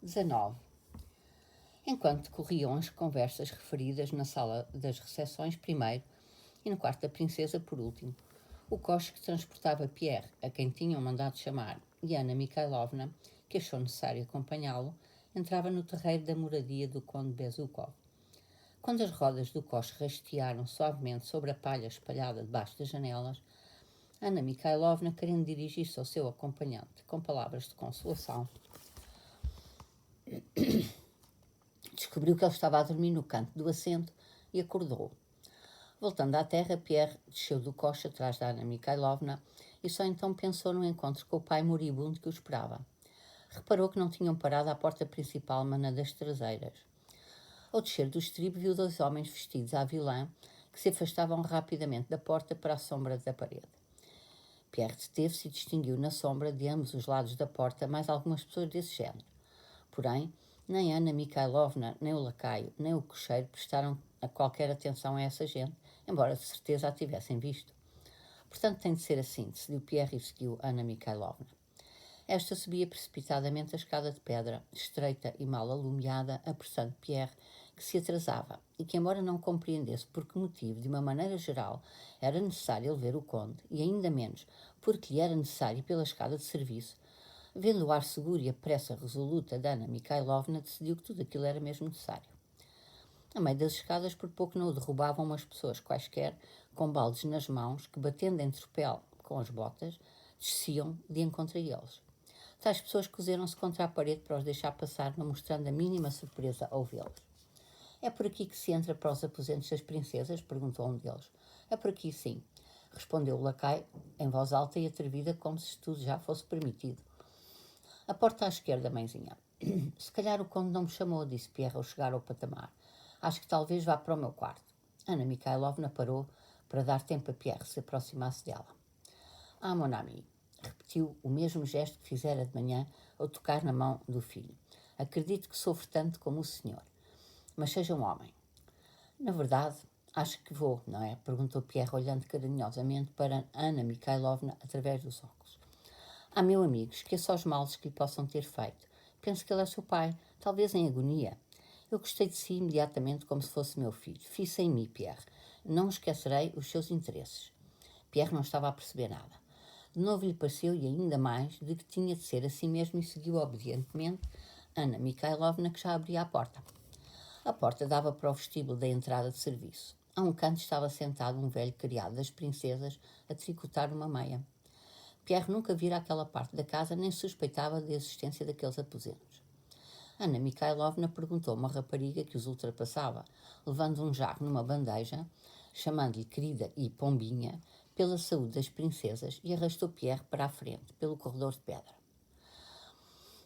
19. Enquanto decorriam as conversas referidas na sala das recepções primeiro e no quarto da princesa por último, o coche que transportava Pierre, a quem tinham mandado chamar, e Anna Mikhailovna, que achou necessário acompanhá-lo, entrava no terreiro da moradia do conde Bezúkhov. Quando as rodas do coche rastearam suavemente sobre a palha espalhada debaixo das janelas, Anna Mikhailovna, querendo dirigir-se ao seu acompanhante com palavras de consolação, descobriu que ele estava a dormir no canto do assento e acordou-o. Voltando à terra, Pierre desceu do coche atrás da Anna Mikhailovna e só então pensou no encontro com o pai moribundo que o esperava. Reparou que não tinham parado à porta principal, mas na das traseiras. Ao descer do estribo, viu 2 homens vestidos à vilã que se afastavam rapidamente da porta para a sombra da parede. Pierre deteve-se e distinguiu na sombra de ambos os lados da porta mais algumas pessoas desse género. Porém, nem Anna Mikhailovna, nem o lacaio, nem o cocheiro prestaram qualquer atenção a essa gente, embora de certeza a tivessem visto. Portanto, tem de ser assim, decidiu Pierre e seguiu Anna Mikhailovna. Esta subia precipitadamente a escada de pedra, estreita e mal alumiada, apressando Pierre, que se atrasava, e que, embora não compreendesse por que motivo, de uma maneira geral, era necessário ele ver o conde, e ainda menos porque lhe era necessário ir pela escada de serviço, vendo o ar seguro e a pressa resoluta da Anna Mikhailovna, decidiu que tudo aquilo era mesmo necessário. A meio das escadas, por pouco não o derrubavam umas pessoas quaisquer, com baldes nas mãos, que, batendo em tropel com as botas, desciam de encontro a eles. Tais pessoas cozeram-se contra a parede para os deixar passar, não mostrando a mínima surpresa ao vê-los. É por aqui que se entra para os aposentos das princesas? Perguntou um deles. É por aqui, sim, respondeu o lacaio, em voz alta e atrevida, como se tudo já fosse permitido. A porta à esquerda, mãezinha. Se calhar o conde não me chamou, disse Pierre ao chegar ao patamar. Acho que talvez vá para o meu quarto. Anna Mikhailovna parou para dar tempo a Pierre se aproximasse dela. Ah, mon ami, repetiu o mesmo gesto que fizera de manhã ao tocar na mão do filho. Acredito que sofro tanto como o senhor. Mas seja um homem. Na verdade, acho que vou, não é? Perguntou Pierre, olhando carinhosamente para Anna Mikhailovna através dos óculos. Ah, meu amigo, esqueça os males que lhe possam ter feito. Penso que ele é seu pai, talvez em agonia. Eu gostei de si imediatamente como se fosse meu filho. Fiz em mim, Pierre. Não esquecerei os seus interesses. Pierre não estava a perceber nada. De novo lhe pareceu, e ainda mais, de que tinha de ser assim mesmo e seguiu obedientemente Anna Mikhailovna, que já abria a porta. A porta dava para o vestíbulo da entrada de serviço. A um canto estava sentado um velho criado das princesas a tricotar uma meia. Pierre nunca vira aquela parte da casa nem suspeitava da existência daqueles aposentos. Anna Mikhailovna perguntou a uma rapariga que os ultrapassava, levando um jarro numa bandeja, chamando-lhe querida e pombinha, pela saúde das princesas, e arrastou Pierre para a frente, pelo corredor de pedra.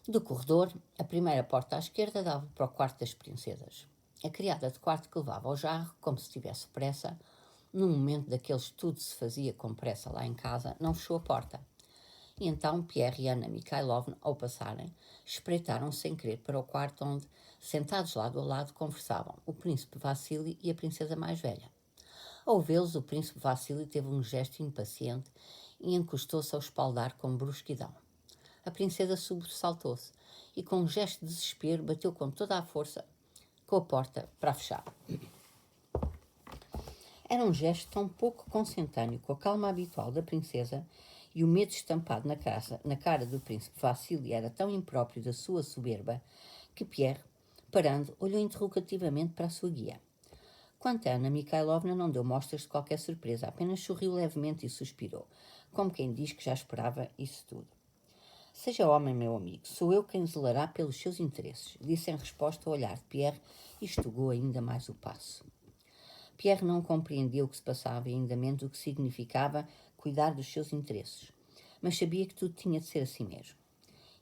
Do corredor, a primeira porta à esquerda dava para o quarto das princesas. A criada de quarto que levava o jarro, como se tivesse pressa, num momento daqueles tudo se fazia com pressa lá em casa, não fechou a porta. E então Pierre e Anna Mikhailovna, ao passarem, espreitaram sem querer para o quarto onde, sentados lado a lado, conversavam o príncipe Vassili e a princesa mais velha. Ao vê-los, o príncipe Vassili teve um gesto impaciente e encostou-se ao espaldar com brusquidão. A princesa sobressaltou-se e, com um gesto de desespero, bateu com toda a força com a porta para a fechar. Era um gesto tão pouco consentâneo com a calma habitual da princesa, e o medo estampado na cara do príncipe Vassili era tão impróprio da sua soberba, que Pierre, parando, olhou interrogativamente para a sua guia. Quanto a Anna Mikhailovna, não deu mostras de qualquer surpresa, apenas sorriu levemente e suspirou, como quem diz que já esperava isso tudo. Seja homem, meu amigo, sou eu quem zelará pelos seus interesses, disse em resposta ao olhar de Pierre e estugou ainda mais o passo. Pierre não compreendeu o que se passava e ainda menos o que significava cuidar dos seus interesses, mas sabia que tudo tinha de ser assim mesmo.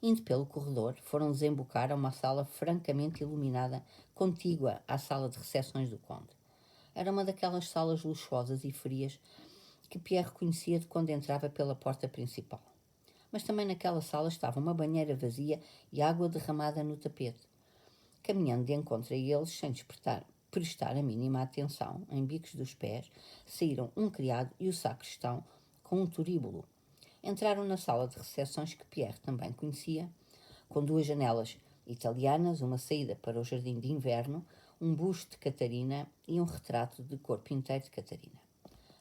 Indo pelo corredor, foram desembocar a uma sala francamente iluminada, contígua à sala de recepções do conde. Era uma daquelas salas luxuosas e frias que Pierre conhecia de quando entrava pela porta principal. Mas também naquela sala estava uma banheira vazia e água derramada no tapete. Caminhando de encontro a eles, sem prestar a mínima atenção, em bicos dos pés, saíram um criado e o sacristão com um turíbulo. Entraram na sala de recepções que Pierre também conhecia, com 2 janelas italianas, uma saída para o jardim de inverno, um busto de Catarina e um retrato de corpo inteiro de Catarina.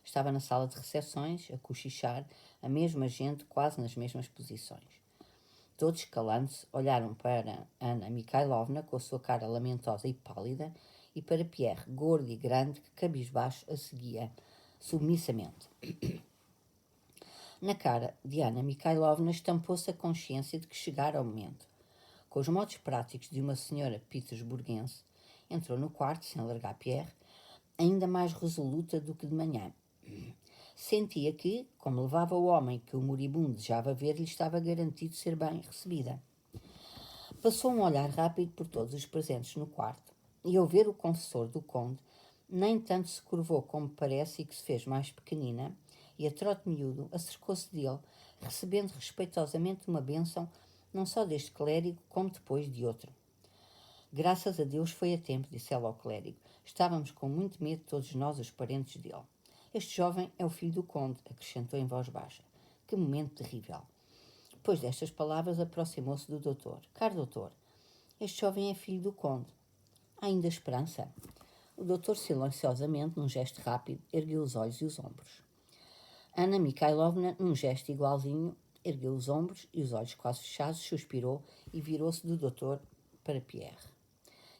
Estava na sala de recepções, a cochichar, a mesma gente, quase nas mesmas posições. Todos, calando-se, olharam para Anna Mikhailovna, com a sua cara lamentosa e pálida, e para Pierre, gordo e grande, que cabisbaixo a seguia, submissamente. Na cara de Anna Mikhailovna estampou-se a consciência de que chegara o momento. Com os modos práticos de uma senhora petersburguense, entrou no quarto, sem largar Pierre, ainda mais resoluta do que de manhã. Sentia que, como levava o homem que o moribundo desejava ver, lhe estava garantido ser bem recebida. Passou um olhar rápido por todos os presentes no quarto, e ao ver o confessor do conde, nem tanto se curvou como parece e que se fez mais pequenina, e a trote miúdo acercou-se dele, recebendo respeitosamente uma bênção não só deste clérigo, como depois de outro. Graças a Deus foi a tempo, disse ela ao clérigo. Estávamos com muito medo todos nós, os parentes dele. Este jovem é o filho do conde, acrescentou em voz baixa. Que momento terrível. Depois destas palavras, aproximou-se do doutor. Caro doutor, este jovem é filho do conde. Há ainda esperança? O doutor, silenciosamente, num gesto rápido, ergueu os olhos e os ombros. Anna Mikhailovna, num gesto igualzinho, ergueu os ombros e os olhos quase fechados, suspirou e virou-se do doutor para Pierre.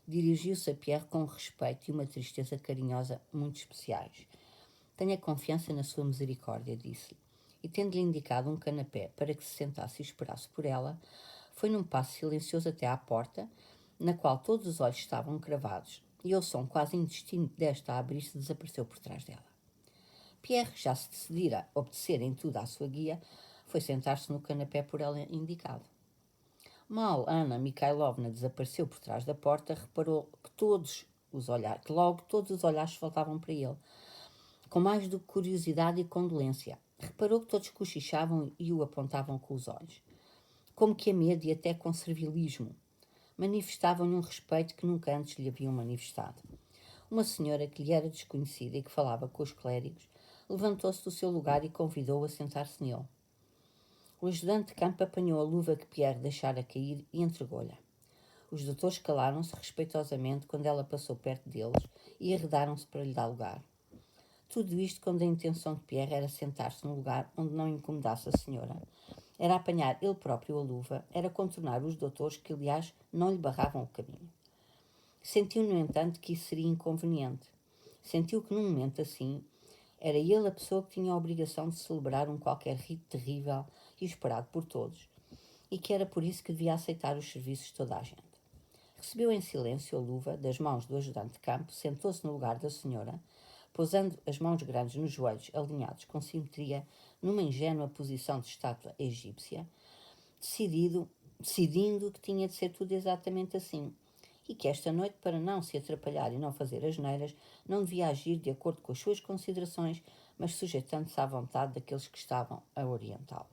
Dirigiu-se a Pierre com respeito e uma tristeza carinhosa muito especiais. Tenha confiança na sua misericórdia, disse-lhe, e tendo-lhe indicado um canapé para que se sentasse e esperasse por ela, foi num passo silencioso até à porta, na qual todos os olhos estavam cravados, e ao som quase indistinto desta a abrir-se, desapareceu por trás dela. Pierre, já se decidira a obedecer em tudo à sua guia, foi sentar-se no canapé por ela indicado. Mal Anna Mikhailovna desapareceu por trás da porta, reparou que logo todos os olhares voltavam para ele, com mais do que curiosidade e condolência. Reparou que todos cochichavam e o apontavam com os olhos, como que a medo e até com servilismo. Manifestavam-lhe um respeito que nunca antes lhe haviam manifestado. Uma senhora que lhe era desconhecida e que falava com os clérigos, levantou-se do seu lugar e convidou-o a sentar-se nele. O ajudante de campo apanhou a luva que Pierre deixara cair e entregou-lhe. Os doutores calaram-se respeitosamente quando ela passou perto deles e arredaram-se para lhe dar lugar. Tudo isto quando a intenção de Pierre era sentar-se num lugar onde não incomodasse a senhora. Era apanhar ele próprio a luva, era contornar os doutores que, aliás, não lhe barravam o caminho. Sentiu, no entanto, que isso seria inconveniente. Sentiu que, num momento assim, era ele a pessoa que tinha a obrigação de celebrar um qualquer rito terrível e esperado por todos, e que era por isso que devia aceitar os serviços de toda a gente. Recebeu em silêncio a luva das mãos do ajudante de campo, sentou-se no lugar da senhora, pousando as mãos grandes nos joelhos, alinhados com simetria, numa ingênua posição de estátua egípcia, decidindo que tinha de ser tudo exatamente assim, e que esta noite, para não se atrapalhar e não fazer asneiras, não devia agir de acordo com as suas considerações, mas sujeitando-se à vontade daqueles que estavam a orientá-lo.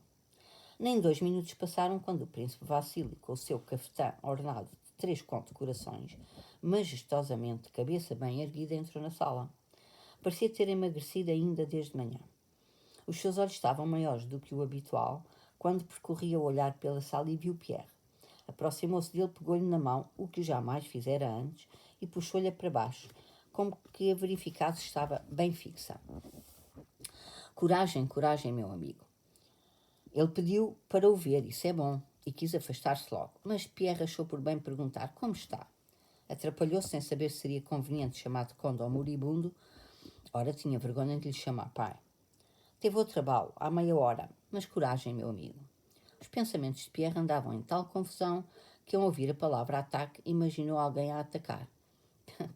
Nem 2 minutos passaram quando o príncipe Vassili, com o seu cafetã ornado de 3 condecorações, majestosamente de cabeça bem erguida, entrou na sala. Parecia ter emagrecido ainda desde manhã. Os seus olhos estavam maiores do que o habitual quando percorria o olhar pela sala e viu Pierre. Aproximou-se dele, pegou-lhe na mão, o que jamais fizera antes, e puxou-lhe para baixo, como que a verificar se estava bem fixa. Coragem, coragem, meu amigo. Ele pediu para o ver, isso é bom, e quis afastar-se logo, mas Pierre achou por bem perguntar como está. Atrapalhou-se sem saber se seria conveniente chamar de conde ao moribundo. Ora, tinha vergonha de lhe chamar pai. Teve outro abalo, há meia hora, mas coragem, meu amigo. Os pensamentos de Pierre andavam em tal confusão que, ao ouvir a palavra ataque, imaginou alguém a atacar.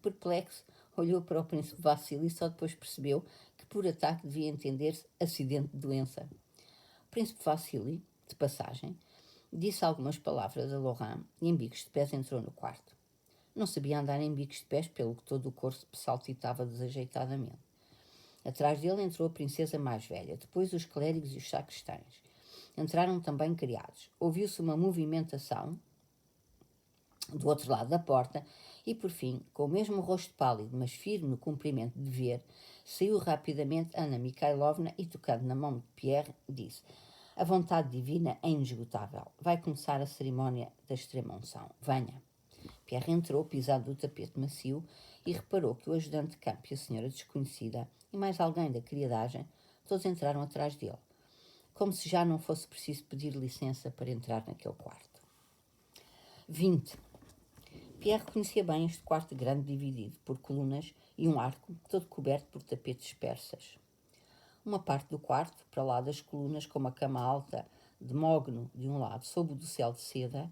Perplexo, olhou para o príncipe Vassili e só depois percebeu que por ataque devia entender-se acidente de doença. O príncipe Vassili, de passagem, disse algumas palavras a Laurent e, em bicos de pés, entrou no quarto. Não sabia andar em bicos de pés, pelo que todo o corpo saltitava desajeitadamente. Atrás dele entrou a princesa mais velha, depois os clérigos e os sacristães. Entraram também criados. Ouviu-se uma movimentação do outro lado da porta e, por fim, com o mesmo rosto pálido, mas firme no cumprimento de dever, saiu rapidamente Anna Mikhailovna e, tocando na mão de Pierre, disse: A vontade divina é inesgotável. Vai começar a cerimónia da extrema-unção. Venha. Pierre entrou, pisado do tapete macio, e reparou que o ajudante de campo e a senhora desconhecida, e mais alguém da criadagem, todos entraram atrás dele, como se já não fosse preciso pedir licença para entrar naquele quarto. 20. Pierre conhecia bem este quarto grande dividido por colunas e um arco todo coberto por tapetes persas. Uma parte do quarto, para lá das colunas, com uma cama alta de mogno de um lado, sob o dossel de seda,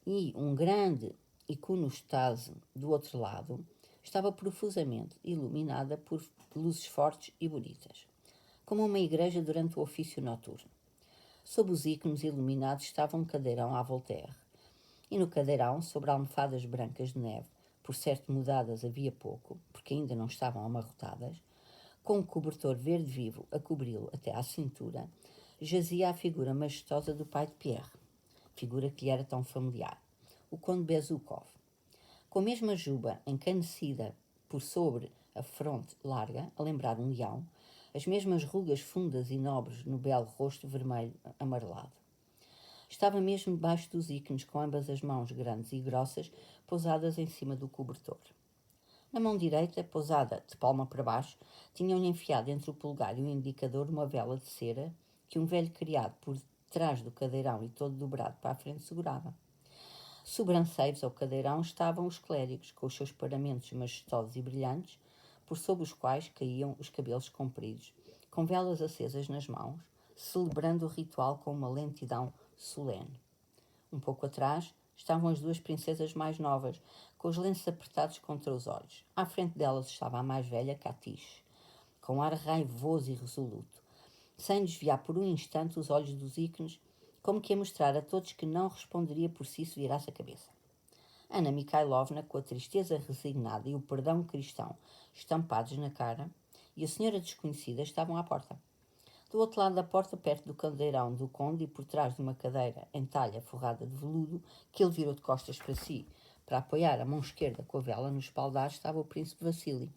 e um grande iconostase do outro lado, estava profusamente iluminada por luzes fortes e bonitas, como uma igreja durante o ofício noturno. Sob os ícones iluminados estava um cadeirão à Voltaire, e no cadeirão, sobre almofadas brancas de neve, por certo mudadas havia pouco, porque ainda não estavam amarrotadas, com um cobertor verde vivo a cobri-lo até à cintura, jazia a figura majestosa do pai de Pierre, figura que lhe era tão familiar, o conde Bezúkhov. Com a mesma juba encanecida por sobre a fronte larga, a lembrar um leão, as mesmas rugas fundas e nobres no belo rosto vermelho amarelado. Estava mesmo debaixo dos ícones, com ambas as mãos grandes e grossas pousadas em cima do cobertor. Na mão direita, pousada de palma para baixo, tinham-lhe enfiado entre o polegar e o indicador uma vela de cera que um velho criado por trás do cadeirão e todo dobrado para a frente segurava. Sobranceiros ao cadeirão estavam os clérigos, com os seus paramentos majestosos e brilhantes, por sob os quais caíam os cabelos compridos, com velas acesas nas mãos, celebrando o ritual com uma lentidão solene. Um pouco atrás estavam as duas princesas mais novas, com os lenços apertados contra os olhos. À frente delas estava a mais velha, Catiche, com ar raivoso e resoluto, sem desviar por um instante os olhos dos ícones, como que a mostrar a todos que não responderia por si se virasse a cabeça. Anna Mikhailovna, com a tristeza resignada e o perdão cristão estampados na cara, e a senhora desconhecida estavam à porta. Do outro lado da porta, perto do caldeirão do conde e por trás de uma cadeira em talha forrada de veludo, que ele virou de costas para si, para apoiar a mão esquerda com a vela no espaldar, estava o príncipe Vassili.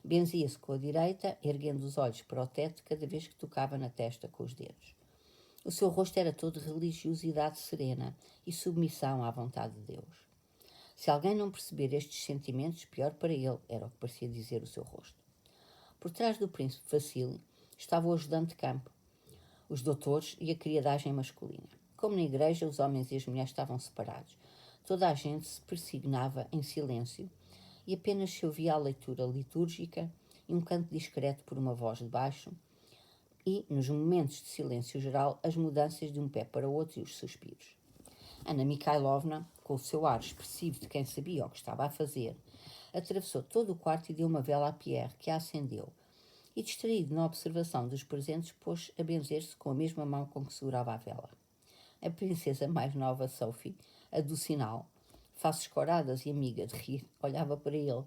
Benzia-se com a direita, erguendo os olhos para o teto cada vez que tocava na testa com os dedos. O seu rosto era todo religiosidade serena e submissão à vontade de Deus. Se alguém não perceber estes sentimentos, pior para ele, era o que parecia dizer o seu rosto. Por trás do príncipe Vassili estava o ajudante de campo, os doutores e a criadagem masculina. Como na igreja, os homens e as mulheres estavam separados. Toda a gente se persignava em silêncio e apenas se ouvia a leitura litúrgica e um canto discreto por uma voz de baixo e, nos momentos de silêncio geral, as mudanças de um pé para o outro e os suspiros. Anna Mikhailovna, com o seu ar expressivo de quem sabia o que estava a fazer, atravessou todo o quarto e deu uma vela a Pierre, que a acendeu, e, distraído na observação dos presentes, pôs a benzer-se com a mesma mão com que segurava a vela. A princesa mais nova, Sophie, a do sinal, faces coradas e amiga de rir, olhava para ele.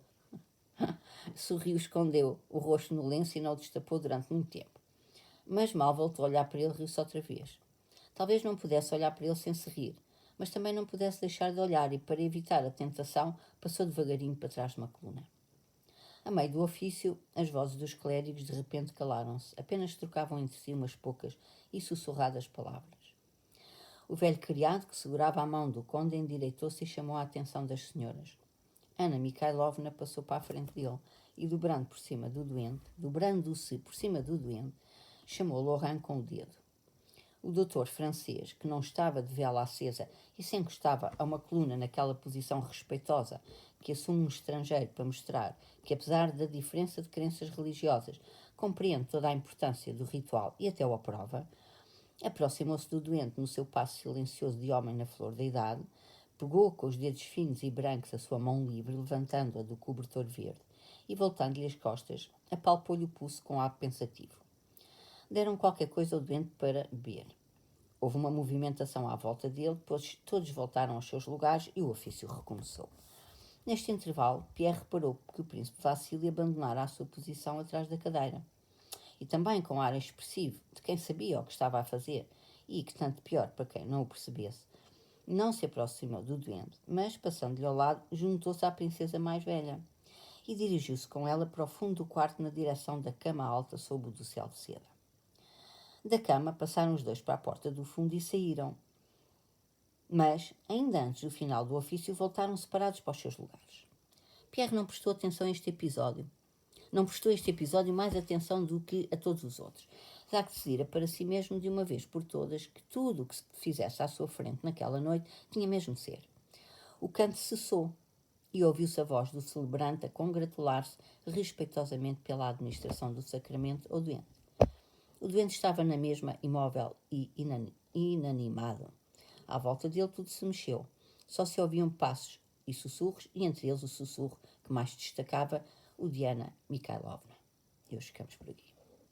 Sorriu, escondeu o rosto no lenço e não o destapou durante muito tempo. Mas mal voltou a olhar para ele, riu-se outra vez. Talvez não pudesse olhar para ele sem se rir, mas também não pudesse deixar de olhar e, para evitar a tentação, passou devagarinho para trás de uma coluna. A meio do ofício, as vozes dos clérigos de repente calaram-se, apenas trocavam entre si umas poucas e sussurradas palavras. O velho criado, que segurava a mão do conde, endireitou-se e chamou a atenção das senhoras. Anna Mikhailovna passou para a frente dele e, dobrando-se por cima do doente, chamou Laurent com o dedo. O doutor francês, que não estava de vela acesa e se encostava a uma coluna naquela posição respeitosa que assume um estrangeiro para mostrar que, apesar da diferença de crenças religiosas, compreende toda a importância do ritual e até o aprova, aproximou-se do doente no seu passo silencioso de homem na flor da idade, pegou com os dedos finos e brancos a sua mão livre, levantando-a do cobertor verde, e, voltando-lhe as costas, apalpou-lhe o pulso com ar pensativo. Deram qualquer coisa ao doente para beber. Houve uma movimentação à volta dele, depois todos voltaram aos seus lugares e o ofício recomeçou. Neste intervalo, Pierre reparou que o príncipe Vassili abandonara a sua posição atrás da cadeira. E também com ar expressivo de quem sabia o que estava a fazer e, que tanto pior para quem não o percebesse, não se aproximou do doente, mas, passando-lhe ao lado, juntou-se à princesa mais velha e dirigiu-se com ela para o fundo do quarto na direção da cama alta sob o dossel de seda. Da cama passaram os dois para a porta do fundo e saíram. Mas, ainda antes do final do ofício, voltaram separados para os seus lugares. Pierre não prestou atenção a este episódio. Não prestou a este episódio mais atenção do que a todos os outros, já que decidira para si mesmo de uma vez por todas que tudo o que se fizesse à sua frente naquela noite tinha mesmo de ser. O canto cessou e ouviu-se a voz do celebrante a congratular-se respeitosamente pela administração do sacramento ao doente. O doente estava na mesma, imóvel e inanimado. À volta dele tudo se mexeu. Só se ouviam passos e sussurros, e entre eles o sussurro que mais destacava, o de Anna Mikhailovna. E hoje ficamos por aqui.